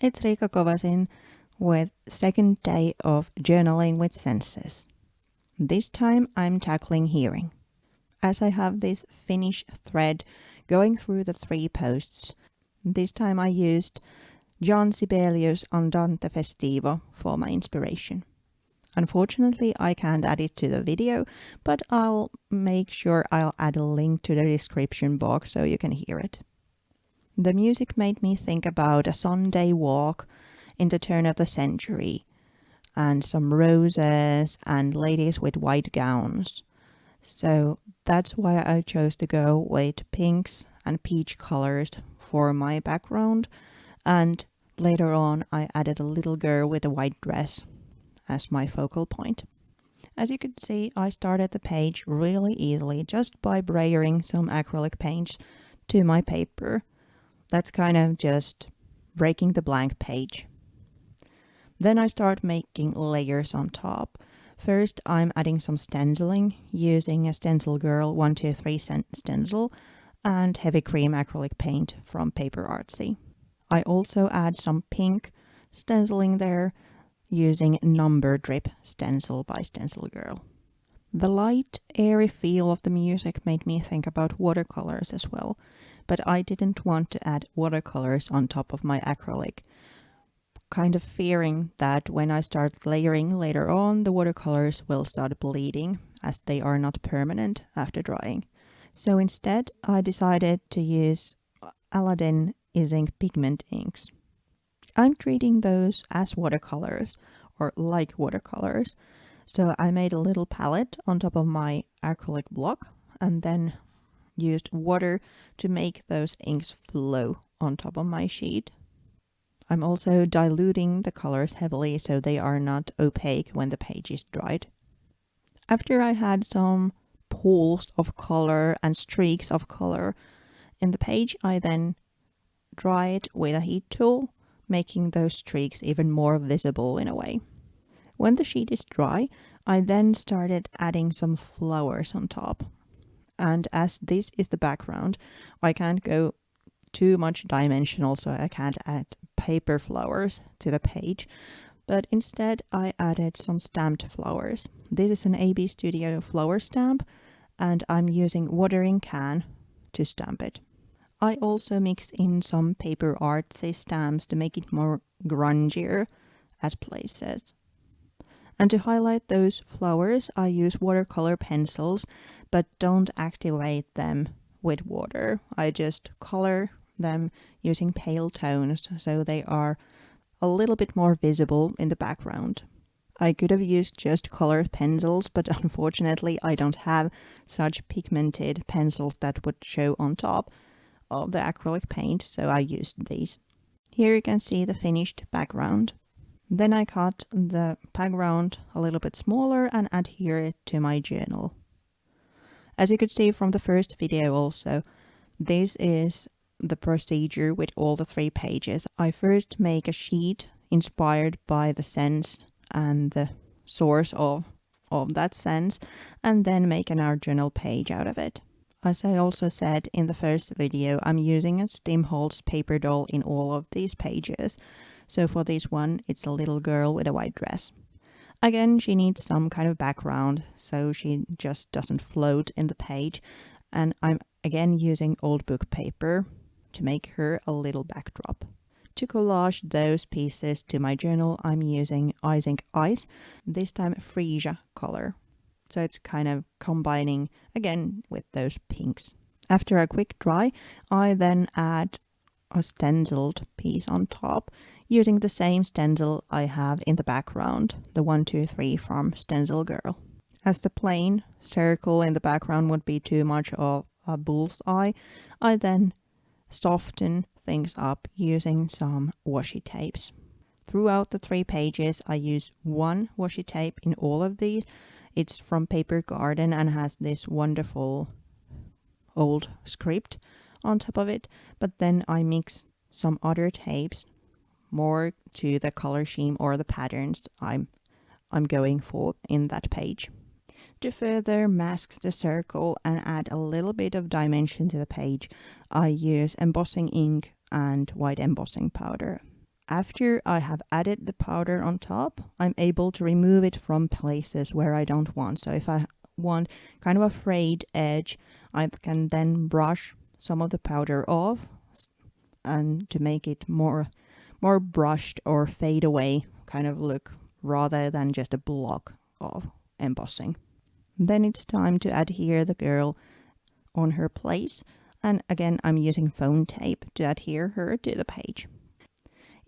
it's Riikka Kovasin with second day of journaling with senses. This time I'm tackling hearing. As I have this Finnish thread going through the 3 posts, this time I used Jean Sibelius' Andante Festivo for my inspiration. Unfortunately, I can't add it to the video, but I'll make sure I'll add a link to the description box so you can hear it. The music made me think about a Sunday walk in the turn of the century, and some roses and ladies with white gowns. So that's why I chose to go with pinks and peach colors for my background, and later on I added a little girl with a white dress as my focal point. As you can see, I started the page really easily just by spraying some acrylic paints to my paper. That's kind of just breaking the blank page. Then I start making layers on top. First, I'm adding some stenciling using a Stencil Girl 123 stencil and heavy cream acrylic paint from Paper Artsy. I also add some pink stenciling there using Number Drip stencil by Stencil Girl. The light, airy feel of the music made me think about watercolors as well, but I didn't want to add watercolors on top of my acrylic, kind of fearing that when I start layering later on, the watercolors will start bleeding as they are not permanent after drying. So instead, I decided to use Aladdin Ink pigment inks. I'm treating those as watercolors, or like watercolors. So I made a little palette on top of my acrylic block and then used water to make those inks flow on top of my sheet. I'm also diluting the colors heavily so they are not opaque when the page is dried. After I had some pools of color and streaks of color in the page, I then dried with a heat tool, making those streaks even more visible in a way. When the sheet is dry, I then started adding some flowers on top. And as this is the background, I can't go too much dimensional, so I can't add paper flowers to the page. But instead, I added some stamped flowers. This is an AB Studio flower stamp, and I'm using watering can to stamp it. I also mixed in some Paper Artsy stamps to make it more grungier at places. And to highlight those flowers, I use watercolor pencils, but don't activate them with water. I just color them using pale tones so they are a little bit more visible in the background. I could have used just colored pencils, but unfortunately I don't have such pigmented pencils that would show on top of the acrylic paint, so I used these. Here you can see the finished background. Then I cut the background a little bit smaller and adhere it to my journal. As you could see from the first video also, this is the procedure with all the 3 pages. I first make a sheet inspired by the sense and the source of that sense, and then make an art journal page out of it. As I also said in the first video, I'm using a Tim Holtz paper doll in all of these pages. So for this one, it's a little girl with a white dress. Again, she needs some kind of background, so she just doesn't float in the page. And I'm again using old book paper to make her a little backdrop. To collage those pieces to my journal, I'm using Ink Ice, this time freesia color. So it's kind of combining again with those pinks. After a quick dry, I then add a stenciled piece on top using the same stencil I have in the background, the 123 from Stencil Girl. As the plain circle in the background would be too much of a bullseye, I then soften things up using some washi tapes. Throughout the 3 pages, I use one washi tape in all of these. It's from Paper Garden and has this wonderful old script on top of it, but then I mix some other tapes more to the color scheme or the patterns I'm going for in that page. To further mask the circle and add a little bit of dimension to the page, I use embossing ink and white embossing powder. After I have added the powder on top, I'm able to remove it from places where I don't want. So if I want kind of a frayed edge, I can then brush some of the powder off and to make it more brushed or fade away kind of look rather than just a block of embossing. Then it's time to adhere the girl on her place, and again I'm using phone tape to adhere her to the page.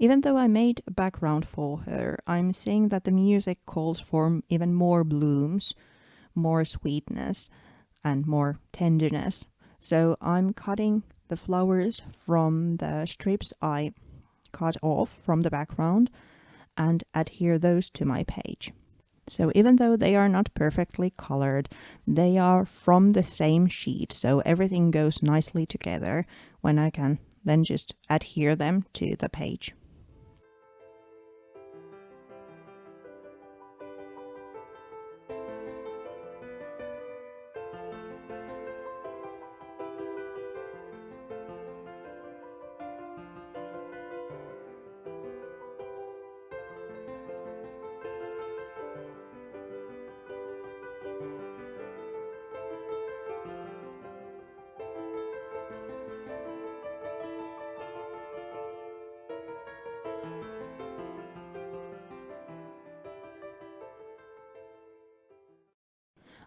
Even though I made a background for her, I'm seeing that the music calls for even more blooms, more sweetness, and more tenderness. So I'm cutting the flowers from the strips I cut off from the background and adhere those to my page. So even though they are not perfectly colored, they are from the same sheet, so everything goes nicely together when I can then just adhere them to the page.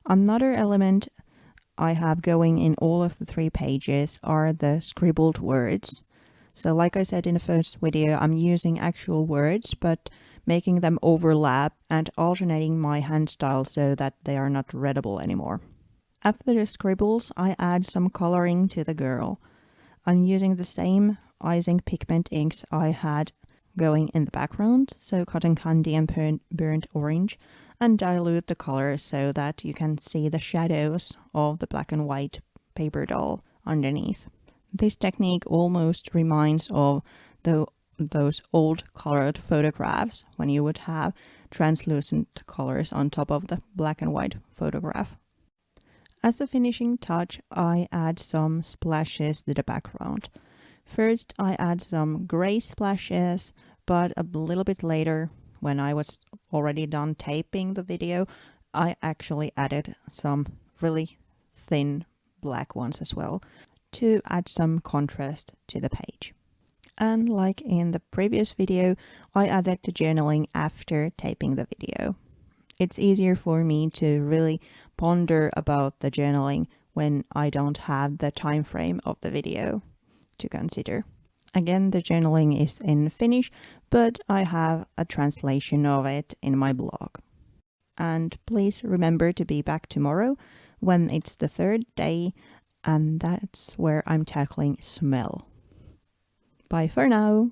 Another element I have going in all of the 3 pages are the scribbled words. So like I said in the first video, I'm using actual words, but making them overlap and alternating my hand style so that they are not readable anymore. After the scribbles, I add some coloring to the girl. I'm using the same icing pigment inks I had going in the background, so cotton candy and burnt orange, and dilute the color so that you can see the shadows of the black and white paper doll underneath. This technique almost reminds of those old colored photographs when you would have translucent colors on top of the black and white photograph. As a finishing touch, I add some splashes to the background. First, I add some gray splashes, but a little bit later, when I was already done taping the video, I actually added some really thin black ones as well to add some contrast to the page. And like in the previous video, I added the journaling after taping the video. It's easier for me to really ponder about the journaling when I don't have the time frame of the video to consider. Again, the journaling is in Finnish, but I have a translation of it in my blog. And please remember to be back tomorrow when it's the 3rd day, and that's where I'm tackling smell. Bye for now!